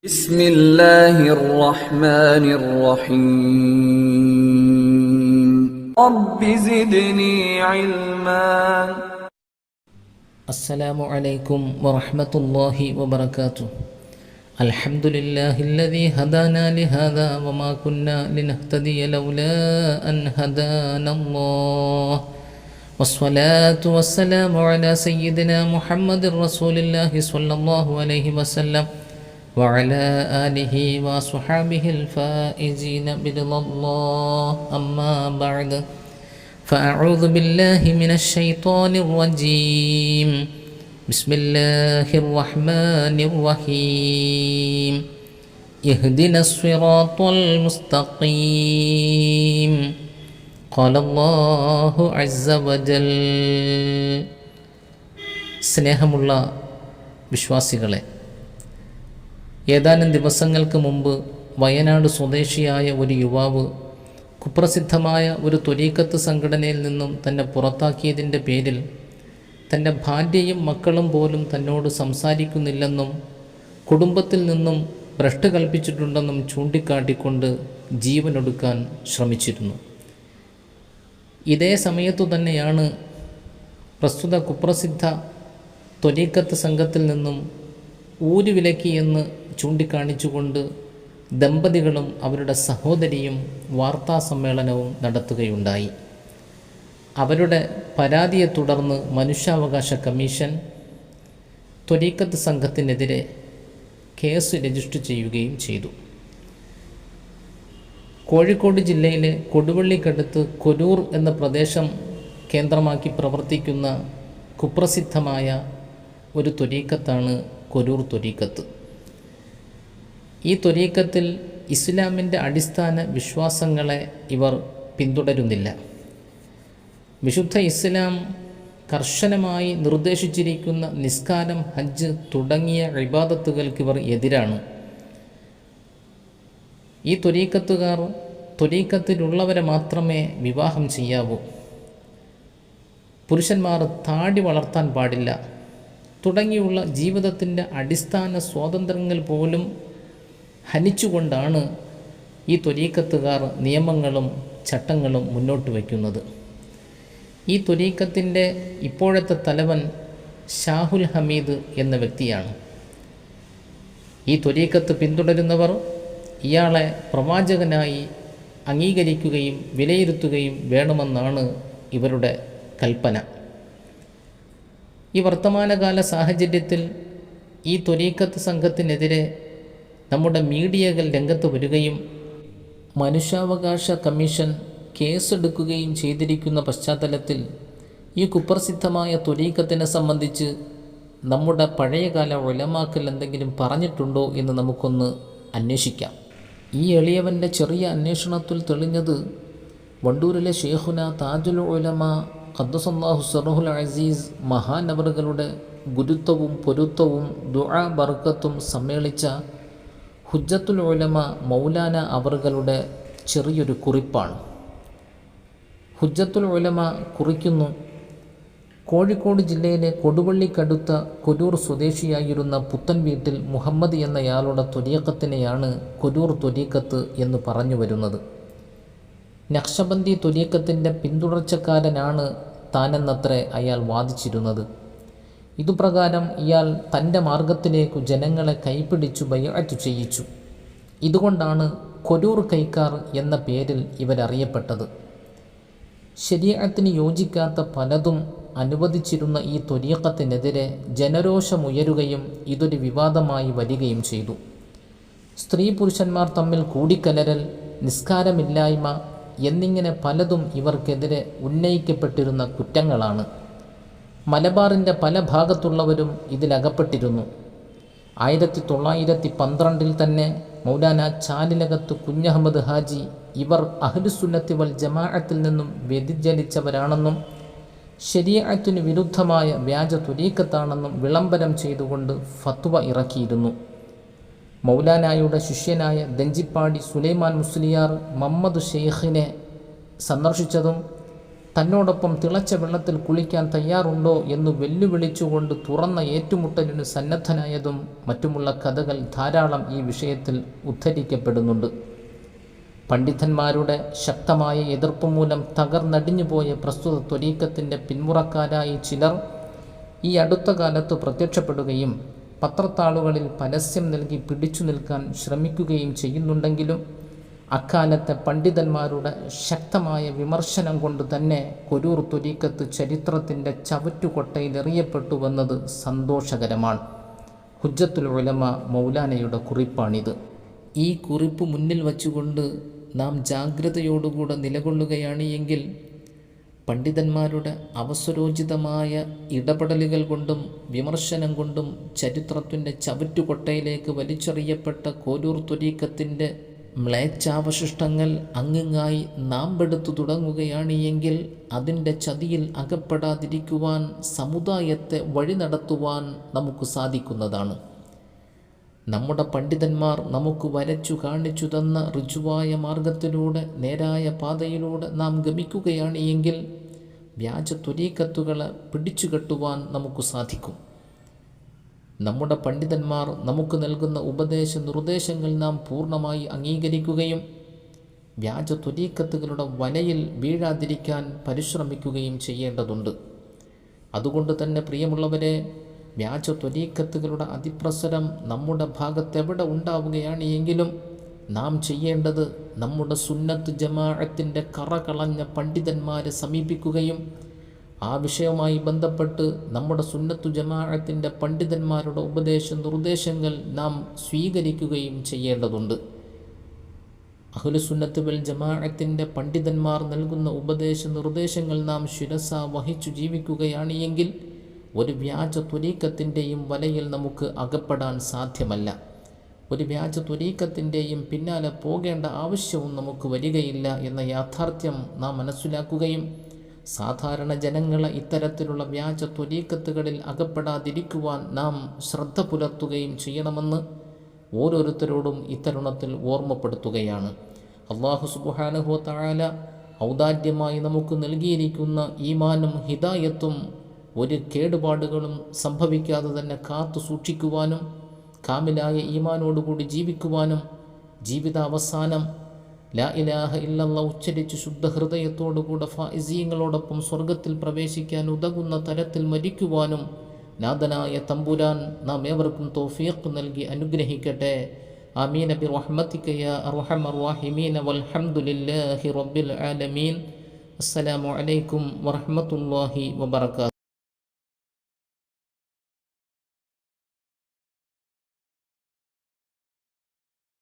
بسم الله الرحمن الرحيم رب زدني علما السلام عليكم ورحمة الله وبركاته. الحمد لله الذي هدانا لهذا وما كنا لنهتدي لولا أن هدانا الله والصلاة والسلام على سيدنا محمد رسول الله صلى الله عليه وسلم وعلى آله وصحابه الفائزين برضا الله. أما بعد فأعوذ بالله من الشيطان الرجيم. بسم الله الرحمن الرحيم. اهدنا الصراط المستقيم. قال الله عز وجل. സ്നേഹമുള്ള വിശ്വാസികളെ, ഏതാനും ദിവസങ്ങൾക്ക് മുമ്പ് വയനാട് സ്വദേശിയായ ഒരു യുവാവ് കുപ്രസിദ്ധമായ ഒരു ത്വരീഖത്ത് സംഘടനയിൽ നിന്നും തന്നെ പുറത്താക്കിയതിൻ്റെ പേരിൽ തൻ്റെ ഭാര്യയും മക്കളും പോലും തന്നോട് സംസാരിക്കുന്നില്ലെന്നും കുടുംബത്തിൽ നിന്നും ഭ്രഷ്ട് കൽപ്പിച്ചിട്ടുണ്ടെന്നും ചൂണ്ടിക്കാട്ടിക്കൊണ്ട് ജീവനൊടുക്കാൻ ശ്രമിച്ചിരുന്നു. ഇതേ സമയത്തു തന്നെയാണ് പ്രസ്തുത കുപ്രസിദ്ധ ത്വരീഖത്ത് സംഘത്തിൽ നിന്നും ഊരുവിലക്കി എന്ന് ചൂണ്ടിക്കാണിച്ചുകൊണ്ട് ദമ്പതികളും അവരുടെ സഹോദരിയും വാർത്താ സമ്മേളനവും നടത്തുകയുണ്ടായി. അവരുടെ പരാതിയെ തുടർന്ന് മനുഷ്യാവകാശ കമ്മീഷൻ ത്വരീഖത്ത് സംഘത്തിനെതിരെ കേസ് രജിസ്റ്റർ ചെയ്യുകയും ചെയ്തു. കോഴിക്കോട് ജില്ലയിലെ കൊടുവള്ളിക്കടുത്ത് കൊരൂർ എന്ന പ്രദേശം കേന്ദ്രമാക്കി പ്രവർത്തിക്കുന്ന കുപ്രസിദ്ധമായ ഒരു ത്വരീഖത്താണ് കൊരൂർ ത്വരീഖത്ത്. ഈ ത്വരീഖത്തിൽ ഇസ്ലാമിൻ്റെ അടിസ്ഥാന വിശ്വാസങ്ങളെ ഇവർ പിന്തുടരുന്നില്ല. വിശുദ്ധ ഇസ്ലാം കർശനമായി നിർദ്ദേശിച്ചിരിക്കുന്ന നിസ്കാരം, ഹജ്ജ് തുടങ്ങിയ ഇബാദത്തുകൾക്ക് ഇവർ എതിരാണ്. ഈ ത്വരീഖത്തുകാർ ത്വരീഖത്തിലുള്ളവരെ മാത്രമേ വിവാഹം ചെയ്യാവൂ, പുരുഷന്മാർ താടി വളർത്താൻ പാടില്ല തുടങ്ങിയുള്ള ജീവിതത്തിൻ്റെ അടിസ്ഥാന സ്വാതന്ത്ര്യങ്ങൾ പോലും ഹനിച്ചുകൊണ്ടാണ് ഈ ത്വരീഖത്തുകാർ നിയമങ്ങളും ചട്ടങ്ങളും മുന്നോട്ട് വയ്ക്കുന്നത്. ഈ ത്വരീഖത്തിൻ്റെ ഇപ്പോഴത്തെ തലവൻ ഷാഹുൽ ഹമീദ് എന്ന വ്യക്തിയാണ്. ഈ ത്വരീഖത്ത് പിന്തുടരുന്നവർ ഇയാളെ പ്രവാചകനായി അംഗീകരിക്കുകയും വിലയിരുത്തുകയും വേണമെന്നാണ് ഇവരുടെ കൽപ്പന. ഈ വർത്തമാനകാല സാഹചര്യത്തിൽ ഈ ത്വരീഖത്ത് സംഘത്തിനെതിരെ നമ്മുടെ മീഡിയകൾ രംഗത്ത് വരികയും മനുഷ്യാവകാശ കമ്മീഷൻ കേസെടുക്കുകയും ചെയ്തിരിക്കുന്ന പശ്ചാത്തലത്തിൽ ഈ കുപ്രസിദ്ധമായ ത്വരീഖത്തിനെ സംബന്ധിച്ച് നമ്മുടെ പഴയകാല ഉലമാക്കൾ എന്തെങ്കിലും പറഞ്ഞിട്ടുണ്ടോ എന്ന് നമുക്കൊന്ന് അന്വേഷിക്കാം. ഈ എളിയവൻ്റെ ചെറിയ അന്വേഷണത്തിൽ തെളിഞ്ഞത് വണ്ടൂരിലെ ഷെയ്ഖുന താജുൽ ഉലമ ഖദ്ദസല്ലാഹു സിർറുൽ അസീസ് മഹാനവറുകളുടെ ഗുരുത്വവും പൊരുത്തവും ദുആ ബർക്കത്തും സമ്മേളിച്ച ഹുജ്ജത്തുൽ ഉലമ മൗലാന അവറുകളുടെ ചെറിയൊരു കുറിപ്പാണ്. ഹുജ്ജത്തുൽ ഉലമ കുറിക്കുന്നു, കോഴിക്കോട് ജില്ലയിലെ കൊടുവള്ളിക്കടുത്ത കൊരൂർ സ്വദേശിയായിരുന്ന പുത്തൻ വീട്ടിൽ മുഹമ്മദ് എന്നയാളുടെ ത്വരീഖത്തിനെയാണ് കൊരൂർ ത്വരീഖത്ത് എന്ന് പറഞ്ഞു വരുന്നത്. നഖ്ശബന്ദി ത്വരീഖത്തിൻ്റെ പിന്തുടർച്ചക്കാരനാണ് താനെന്നത്രേ അയാൾ വാദിച്ചിരുന്നത്. ഇതുപ്രകാരം ഇയാൾ തൻ്റെ മാർഗത്തിലേക്കു ജനങ്ങളെ കൈപിടിച്ചു ബൈഅത്ത് ചെയ്യിച്ചു. ഇതുകൊണ്ടാണ് കൊരൂർ കൈക്കാർ എന്ന പേരിൽ ഇവരറിയപ്പെട്ടത്. ശരീഅത്തിന് യോജിക്കാത്ത പലതും അനുവദിച്ചിരുന്ന ഈ ത്വരീഖത്തിനെതിരെ ജനരോഷമുയരുകയും ഇതൊരു വിവാദമായി വരികയും ചെയ്തു. സ്ത്രീ പുരുഷന്മാർ തമ്മിൽ കൂടിക്കലരൽ, നിസ്കാരമില്ലായ്മ എന്നിങ്ങനെ പലതും ഇവർക്കെതിരെ ഉന്നയിക്കപ്പെട്ടിരുന്ന കുറ്റങ്ങളാണ്. മലബാറിൻ്റെ പല ഭാഗത്തുള്ളവരും ഇതിലകപ്പെട്ടിരുന്നു. 1912 തന്നെ മൗലാന ചാലിലകത്ത് കുഞ്ഞഹമ്മദ് ഹാജി ഇവർ അഹ്ലുസുന്നത്തി വൽ ജമാഅത്തിൽ നിന്നും വ്യതിചലിച്ചവരാണെന്നും ശരീഅത്തിനു വിരുദ്ധമായ വ്യാജ ത്വരീഖത്താണെന്നും വിളംബരം ചെയ്തുകൊണ്ട് ഫത്വ ഇറക്കിയിരുന്നു. മൗലാനായുടെ ശിഷ്യനായ ദഞ്ചിപ്പാടി സുലൈമാൻ മുസ്ലിയാർ മുഹമ്മദ് ഷെയ്ഖിനെ സന്ദർശിച്ചതും തന്നോടൊപ്പം തിളച്ച വെള്ളത്തിൽ കുളിക്കാൻ തയ്യാറുണ്ടോ എന്ന് വെല്ലുവിളിച്ചുകൊണ്ട് തുറന്ന ഏറ്റുമുട്ടലിന് സന്നദ്ധനായതും മറ്റുമുള്ള കഥകൾ ധാരാളം ഈ വിഷയത്തിൽ ഉദ്ധരിക്കപ്പെടുന്നുണ്ട്. പണ്ഡിതന്മാരുടെ ശക്തമായ എതിർപ്പ് മൂലം തകർന്നടിഞ്ഞുപോയ പ്രസ്തുത ത്വരീക്കത്തിൻ്റെ പിന്മുറക്കാരായി ചിലർ ഈ അടുത്ത കാലത്ത് പ്രത്യക്ഷപ്പെടുകയും പത്രത്താളുകളിൽ പരസ്യം നൽകി പിടിച്ചു നിൽക്കാൻ ശ്രമിക്കുകയും ചെയ്യുന്നുണ്ടെങ്കിലും അക്കാലത്തെ പണ്ഡിതന്മാരുടെ ശക്തമായ വിമർശനം കൊണ്ട് തന്നെ കൊരൂർ ത്വരീക്കത്ത് ചരിത്രത്തിൻ്റെ ചവറ്റുകൊട്ടയിലെറിയപ്പെട്ടുവെന്നത് സന്തോഷകരമാണ്. ഹുജ്ജത്തുൽ ഉലമ മൗലാനയുടെ കുറിപ്പാണിത്. ഈ കുറിപ്പ് മുന്നിൽ വച്ചുകൊണ്ട് നാം ജാഗ്രതയോടുകൂടെ നിലകൊള്ളുകയാണ് എങ്കിൽ പണ്ഡിതന്മാരുടെ അവസരോചിതമായ ഇടപെടലുകൾ കൊണ്ടും വിമർശനം കൊണ്ടും ചരിത്രത്തിൻ്റെ ചവറ്റുകൊട്ടയിലേക്ക് വലിച്ചെറിയപ്പെട്ട കോരൂർ ത്വരീക്കത്തിൻ്റെ മ്ലേച്ഛാവശിഷ്ടങ്ങൾ അങ്ങിങ്ങായി നാമ്പെടുത്തു തുടങ്ങുകയാണ് എങ്കിൽ അതിൻ്റെ ചതിയിൽ അകപ്പെടാതിരിക്കുവാൻ സമുദായത്തെ വഴി നടത്തുവാൻ നമുക്ക് സാധിക്കുന്നതാണ്. നമ്മുടെ പണ്ഡിതന്മാർ നമുക്ക് വരച്ചു കാണിച്ചു തന്ന ഋജുവായ മാർഗത്തിലൂടെ നേരായ പാതയിലൂടെ നാം ഗമിക്കുകയാണ് എങ്കിൽ വ്യാജ ത്വരീക്കത്തുകളെ പിടിച്ചുകെട്ടുവാൻ നമുക്ക് സാധിക്കും. നമ്മുടെ പണ്ഡിതന്മാർ നമുക്ക് നൽകുന്ന ഉപദേശ നിർദ്ദേശങ്ങൾ നാം പൂർണ്ണമായി അംഗീകരിക്കുകയും വ്യാജ ത്വരീക്കത്തുകളുടെ വലയിൽ വീഴാതിരിക്കാൻ പരിശ്രമിക്കുകയും ചെയ്യേണ്ടതുണ്ട്. അതുകൊണ്ട് തന്നെ പ്രിയമുള്ളവരെ, വ്യാജ ത്വരീക്കത്തുകളുടെ അതിപ്രസരം നമ്മുടെ ഭാഗത്തെവിടെ ഉണ്ടാവുകയാണ് എങ്കിലും നാം ചെയ്യേണ്ടത് നമ്മുടെ സുന്നത്ത് ജമാഅത്തിൻ്റെ കറകളഞ്ഞ പണ്ഡിതന്മാരെ സമീപിക്കുകയും ആ വിഷയവുമായി ബന്ധപ്പെട്ട് നമ്മുടെ സുന്നത്തു ജമാഅത്തിൻ്റെ പണ്ഡിതന്മാരുടെ ഉപദേശ നിർദ്ദേശങ്ങൾ നാം സ്വീകരിക്കുകയും ചെയ്യേണ്ടതുണ്ട്. അഹ്ലുസുന്നത്ത് വൽ ജമാഅത്തിൻ്റെ പണ്ഡിതന്മാർ നൽകുന്ന ഉപദേശ നിർദ്ദേശങ്ങൾ നാം ശിരസ വഹിച്ചു ജീവിക്കുകയാണ് എങ്കിൽ ഒരു വ്യാജ ത്വരീക്കത്തിൻ്റെയും വലയിൽ നമുക്ക് അകപ്പെടാൻ സാധ്യമല്ല. ഒരു വ്യാജ ത്വരീക്കത്തിൻ്റെയും പിന്നാലെ പോകേണ്ട ആവശ്യവും നമുക്ക് വരികയില്ല എന്ന യാഥാർത്ഥ്യം നാം മനസ്സിലാക്കുകയും സാധാരണ ജനങ്ങളെ ഇത്തരത്തിലുള്ള വ്യാജ ത്വരീക്കത്തുകളിൽ അകപ്പെടാതിരിക്കുവാൻ നാം ശ്രദ്ധ പുലർത്തുകയും ചെയ്യണമെന്ന് ഓരോരുത്തരോടും ഇത്തരുണത്തിൽ ഓർമ്മപ്പെടുത്തുകയാണ്. അല്ലാഹു സുബ്ഹാനഹു വ തആല ഔദാര്യമായി നമുക്ക് നൽകിയിരിക്കുന്ന ഈമാനും ഹിദായത്തും ഒരു കേടുപാടുകളും സംഭവിക്കാതെ തന്നെ കാത്തു സൂക്ഷിക്കുവാനും കാമിലായ ഈമാനോടുകൂടി ജീവിക്കുവാനും ജീവിതാവസാനം ലാ ഇലാഹ ഇല്ലല്ലാഹ് ഉച്ചരിച്ച് ശുദ്ധ ഹൃദയത്തോടുകൂടെ ഫായിസീങ്ങളോടൊപ്പം സ്വർഗത്തിൽ പ്രവേശിക്കാൻ ഉതകുന്ന തരത്തിൽ മരിക്കുവാനും നാഥനായ തമ്പുരാൻ നാം ഏവർക്കും തൗഫീഖ് നൽകി അനുഗ്രഹിക്കട്ടെ. ആമീൻ ബിറഹ്മതിക യാ അർഹമർ റഹീമീൻ വൽഹംദുലില്ലാഹി റബ്ബിൽ ആലമീൻ. അസ്സലാമു അലൈക്കും വറഹ്മത്തുള്ളാഹി വബറകാതുഹു.